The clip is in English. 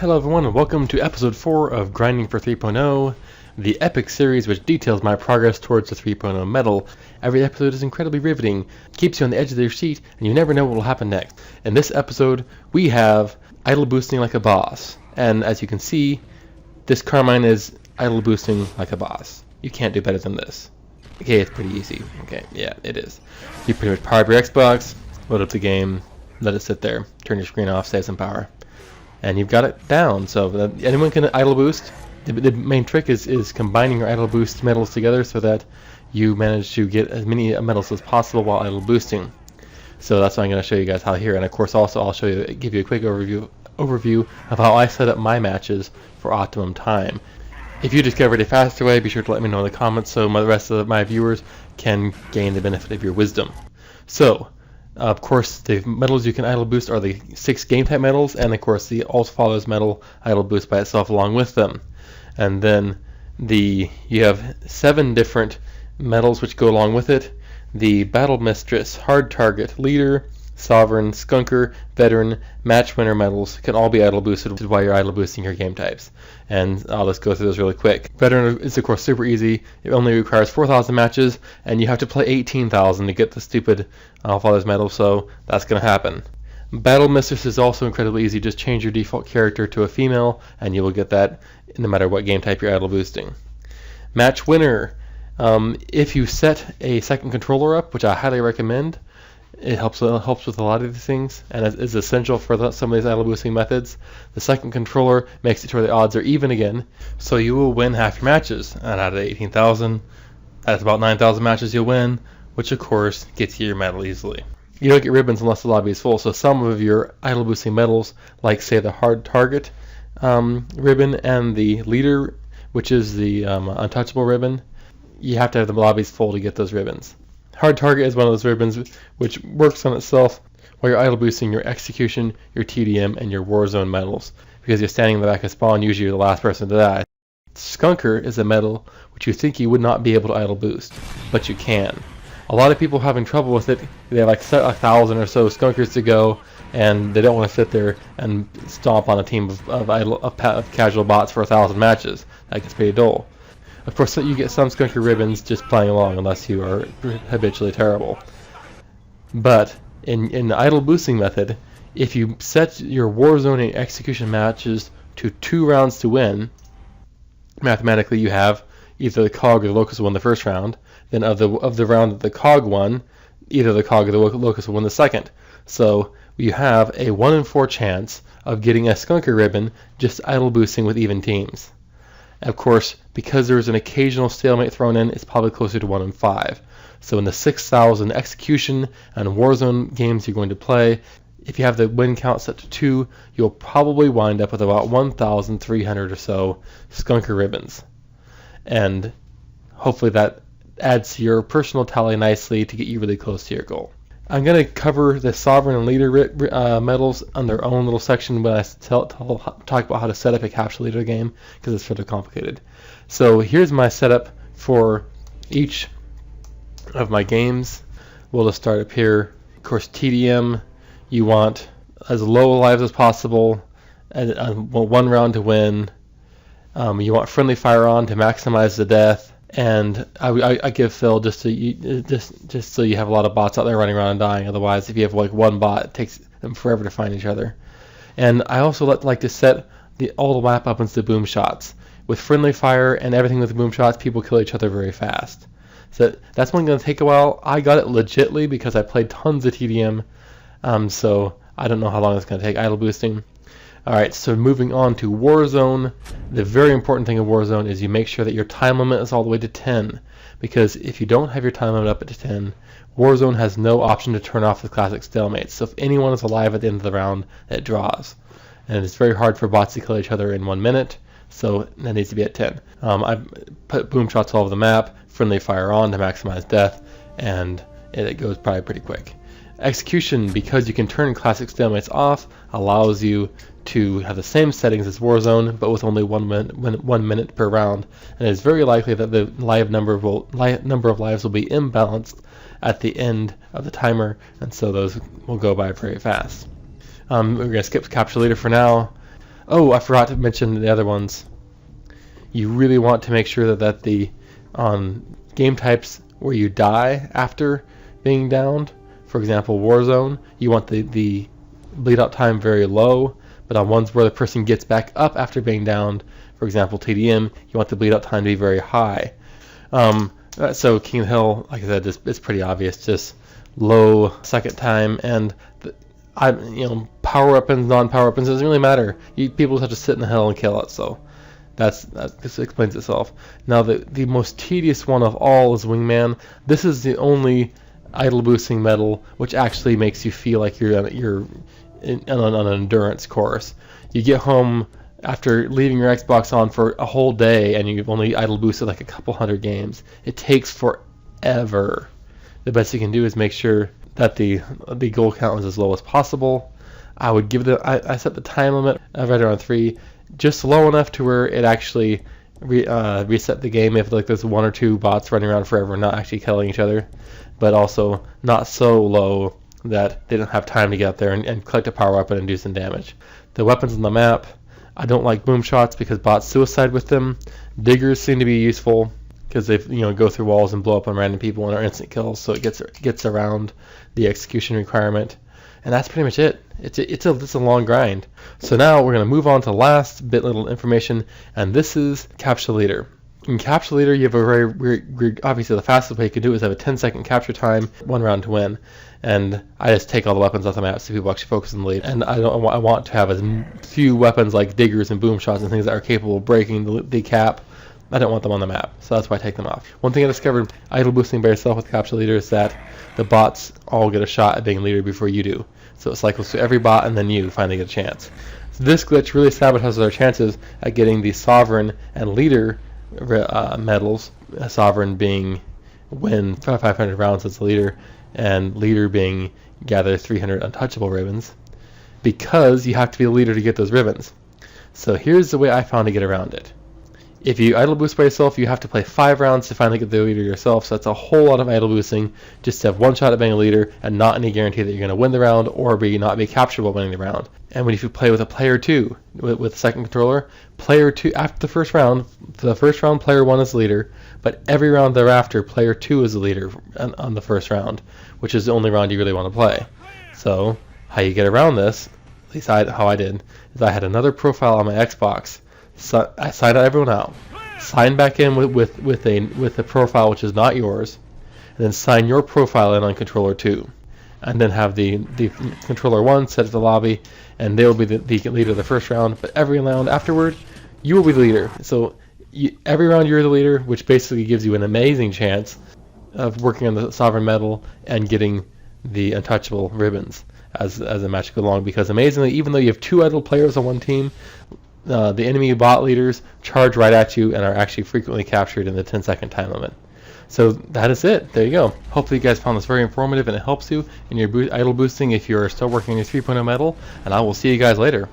Hello everyone and welcome to episode 4 of Grinding for 3.0, the epic series which details my progress towards the 3.0 medal. Every episode is incredibly riveting, keeps you on the edge of your seat, and you never know what will happen next. In this episode, we have idle boosting like a boss, and as you can see, this Carmine is idle boosting like a boss. You can't do better than this. Okay, it's pretty easy. Okay, yeah, it is. You pretty much power up your Xbox, load up the game, let it sit there, turn your screen off, save some power. And you've got it down, so that anyone can idle boost. The main trick is combining your idle boost medals together so that you manage to get as many medals as possible while idle boosting. So that's what I'm going to show you guys how here, and of course also I'll give you a quick overview of how I set up my matches for optimum time. If you discovered a faster way, be sure to let me know in the comments so the rest of my viewers can gain the benefit of your wisdom. So, of course, the medals you can idle boost are the 6 game type medals, and of course the All Follows medal idle boost by itself along with them. And then you have 7 different medals which go along with it. The Battle Mistress, Hard Target, Leader, Sovereign, Skunker, Veteran, Match Winner medals can all be idle boosted while you're idle boosting your game types. And I'll just go through those really quick. Veteran is of course super easy. It only requires 4,000 matches, and you have to play 18,000 to get the stupid Father's medal, so that's going to happen. Battle Mistress is also incredibly easy. Just change your default character to a female, and you will get that no matter what game type you're idle boosting. Match Winner. If you set a second controller up, which I highly recommend, it helps with a lot of these things, and is essential for some of these idle boosting methods. The second controller makes it to where the odds are even again, so you will win half your matches. And out of 18,000, that's about 9,000 matches you'll win, which of course gets you your medal easily. You don't get ribbons unless the lobby is full, so some of your idle boosting medals, like say the Hard Target ribbon and the Leader, which is the Untouchable ribbon, you have to have the lobbies full to get those ribbons. Hard Target is one of those ribbons which works on itself while you're idle boosting your Execution, your TDM, and your Warzone medals, because you're standing in the back of spawn, usually you're the last person to die. Skunker is a medal which you think you would not be able to idle boost, but you can. A lot of people are having trouble with it. They have like 1,000 or so Skunkers to go, and they don't want to sit there and stomp on a team of casual bots for 1,000 matches. That gets pretty dull. Of course, you get some Skunker ribbons just playing along unless you are habitually terrible. But in the idle boosting method, if you set your Warzone and Execution matches to 2 rounds to win, mathematically you have either the COG or the Locust will win the first round. Then of the round that the COG won, either the COG or the Locust will win the second. So you have a 1 in 4 chance of getting a Skunker ribbon just idle boosting with even teams. Of course, because there's an occasional stalemate thrown in, it's probably closer to 1 in 5. So in the 6,000 Execution and Warzone games you're going to play, if you have the win count set to 2, you'll probably wind up with about 1,300 or so Skunker ribbons. And hopefully that adds to your personal tally nicely to get you really close to your goal. I'm going to cover the Sovereign and Leader medals on their own little section when I talk about how to set up a capture leader game, because it's sort of complicated. So here's my setup for each of my games. We'll just start up here. Of course, TDM, you want as low lives as possible, and 1 round to win. You want friendly fire on to maximize the death. And I give Phil just so you have a lot of bots out there running around and dying. Otherwise, if you have like one bot, it takes them forever to find each other. And I also like to set all the map up into boom shots. With friendly fire and everything with the boom shots, people kill each other very fast. So that's one going to take a while. I got it legitly because I played tons of TDM. So I don't know how long it's going to take idle boosting. Alright, so moving on to Warzone. The very important thing in Warzone is you make sure that your time limit is all the way to 10. Because if you don't have your time limit up at 10, Warzone has no option to turn off the classic stalemate. So if anyone is alive at the end of the round, it draws. And it's very hard for bots to kill each other in 1 minute, so that needs to be at 10. I put boom shots all over the map, friendly fire on to maximize death, and it goes probably pretty quick. Execution, because you can turn classic stalemates off, allows you to have the same settings as Warzone, but with only 1 minute per round, and it's very likely that the number of lives will be imbalanced at the end of the timer, and so those will go by very fast. We're going to skip Capture Leader for now. Oh, I forgot to mention the other ones. You really want to make sure that the on game types where you die after being downed, for example Warzone, you want the bleed out time very low, but on ones where the person gets back up after being downed, for example TDM, you want the bleed out time to be very high. So King of the Hill, like I said, it's pretty obvious, just low second time, and power weapons, non-power weapons, doesn't really matter. People just have to sit in the hill and kill it, so this explains itself. Now the most tedious one of all is Wingman. This is the only idle boosting medal which actually makes you feel like you're on an endurance course. You get home after leaving your Xbox on for a whole day and you've only idle boosted like a couple hundred games. It takes forever. The best you can do is make sure that the goal count is as low as possible. I would give I set the time limit right around 3, just low enough to where it actually reset the game if like there's 1 or 2 bots running around forever not actually killing each other, but also not so low that they don't have time to get out there and collect a power weapon and do some damage. The weapons on the map, I don't like boom shots because bots suicide with them. Diggers seem to be useful because they go through walls and blow up on random people and are instant kills, so it gets around the execution requirement. And that's pretty much it. It's a long grind. So now we're going to move on to the last bit little information, and this is Capture Leader. In Capture Leader, you have a very obviously the fastest way you can do it is have a 10-second capture time, 1 round to win. And I just take all the weapons off the map so people actually focus on the lead. And I want to have as few weapons like diggers and boom shots and things that are capable of breaking the cap. I don't want them on the map, so that's why I take them off. One thing I discovered idle boosting by yourself with Capture Leader is that the bots all get a shot at being leader before you do. So it cycles through every bot and then you finally get a chance. So this glitch really sabotages our chances at getting the Sovereign and Leader medals. Sovereign being win 500 rounds as the leader, and Leader being gather 300 untouchable ribbons, because you have to be the leader to get those ribbons. So here's the way I found to get around it. If you idle boost by yourself, you have to play 5 rounds to finally get the leader yourself, so that's a whole lot of idle boosting just to have 1 shot at being a leader and not any guarantee that you're going to win the round or not be capturable winning the round. And if you play with a player 2, with the second controller, player 2, after the first round, player 1 is the leader, but every round thereafter, player 2 is the leader on the first round, which is the only round you really want to play. So how you get around this, at least how I did, is I had another profile on my Xbox. So I signed everyone out, sign back in with a profile which is not yours, and then sign your profile in on controller 2, and then have the controller 1 set at the lobby, and they will be the leader of the first round. But every round afterward, you will be the leader. So every round you're the leader, which basically gives you an amazing chance of working on the Sovereign medal and getting the untouchable ribbons as the match goes along. Because amazingly, even though you have 2 idle players on one team, the enemy bot leaders charge right at you and are actually frequently captured in the 10-second time limit. So that is it. There you go. Hopefully you guys found this very informative and it helps you in your idle boosting if you're still working on your 3.0 medal, and I will see you guys later.